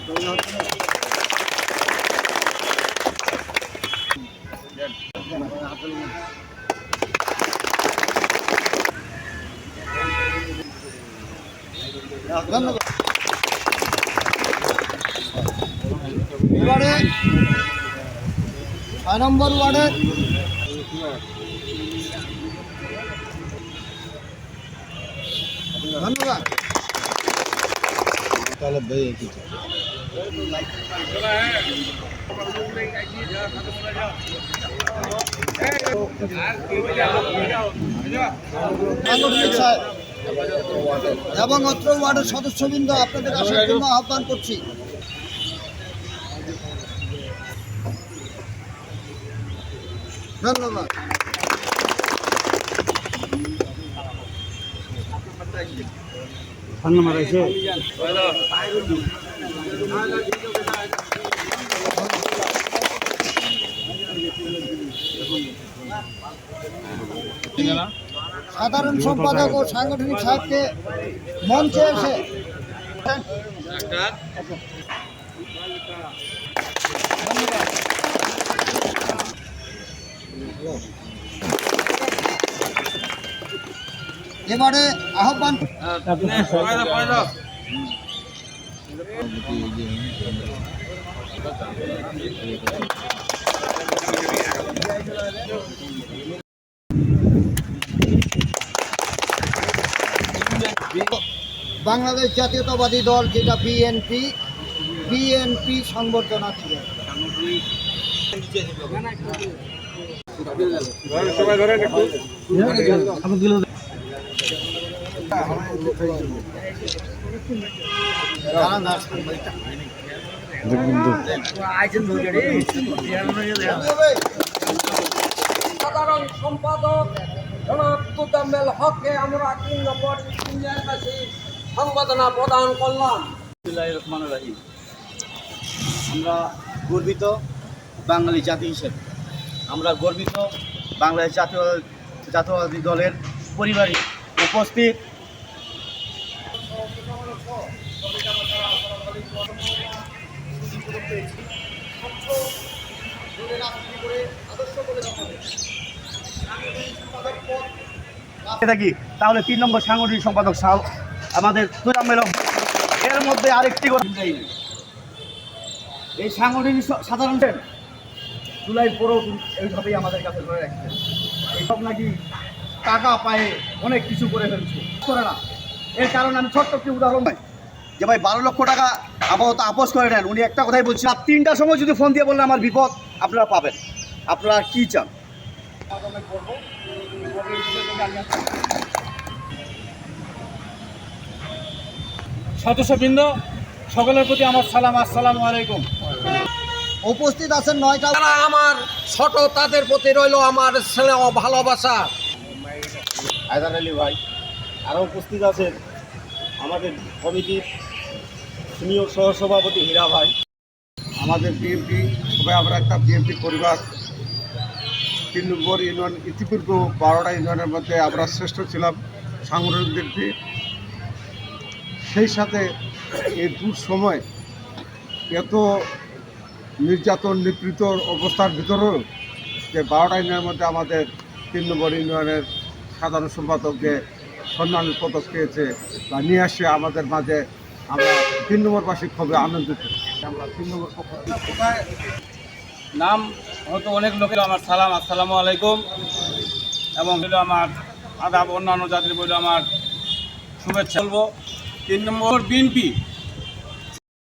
ধন্যবাদ। এবারে 6 নম্বর ওয়ার্ডের ধন্যবাদ। তাহলে এবং অত্র ওয়ার্ডের সদস্যবৃন্দ আপনাদের আসার জন্য আহ্বান করছি। ধন্যবাদ। সাধারণ সম্পাদক ও সাংগঠনিক সাহেবকে মঞ্চে এসে এবারে আহ্বান বাংলাদেশ জাতীয়তাবাদী দল যেটা বিএনপি সংবর্ধনা দিলেন। সাধারণ সম্পাদক জনাব তোজাম্মেল হককে আমরা 3 নম্বর ইঞ্জিনিয়ার কাছে সংবর্ধনা প্রদান করলাম। আমরা গর্বিত বাঙালি জাতি হিসেবে, আমরা গর্বিত বাংলাদেশ জাতীয়তাবাদী দলের পরিবারে উপস্থিত থাকি, তাহলে 3 নম্বর সাংগঠনিক সম্পাদক আমাদের তোজাম্মেল হক। এর মধ্যে আরেকটি এই সাংগঠনিক সাধারণ জুলাই পরেও এইভাবেই আমাদের কাছে ধরে রাখছেন। এইসব নাকি টাকা পায়ে অনেক কিছু করে ফেলছে, করে না। এর কারণে আমি ছোট্ট একটি উদাহরণ পাই যে ভাই 12 লক্ষ টাকা আপাতত আপোষ করে নেন। উনি একটা কথাই বলছেন, 3টার সময় যদি ফোন দিয়ে বললেন আমার বিপদ, আপনারা পাবেন। আপনারা কি চান? সদস্যবৃন্দ সকলের প্রতি আমার সালাম, আসসালামু আলাইকুম। উপস্থিত আছেন 9টা। যারা আমার ছোট তাদের প্রতি রইল আমার স্নেহ ভালোবাসা। হায়দার আলী ভাই, আরও উপস্থিত আছেন আমাদের কমিটির সিনিয়র সহসভাপতি হীরা ভাই, আমাদের বিএনপি, সবাই আমরা একটা বিএনপি পরিবার। 3 নম্বর ইউনিয়ন ইতিপূর্বে 12টা ইউনিয়নের মধ্যে আমরা শ্রেষ্ঠ ছিলাম সাংগঠনিক দিক দিয়ে। সেই সাথে এই দূর সময় এত নির্যাতন নিপীড়িত অবস্থার ভিতরেও যে 12টা ইউনিয়নের মধ্যে আমাদের 3 নম্বর ইউনিয়নের সাধারণ সম্পাদক যে সম্মানের পদক পেয়েছে বা নিয়ে আসে আমাদের মাঝে, আমরা 3 নম্বরবাসী খুবই আনন্দিত। আমরা 3 নম্বর পক্ষ নাম হয়তো অনেক লোকের আমার সালাম, আসসালামু আলাইকুম। এবং আমার আদাব, অন্যান্য জাতির বলে আমার শুভেচ্ছা বলবো। 3 নম্বর বিএনপি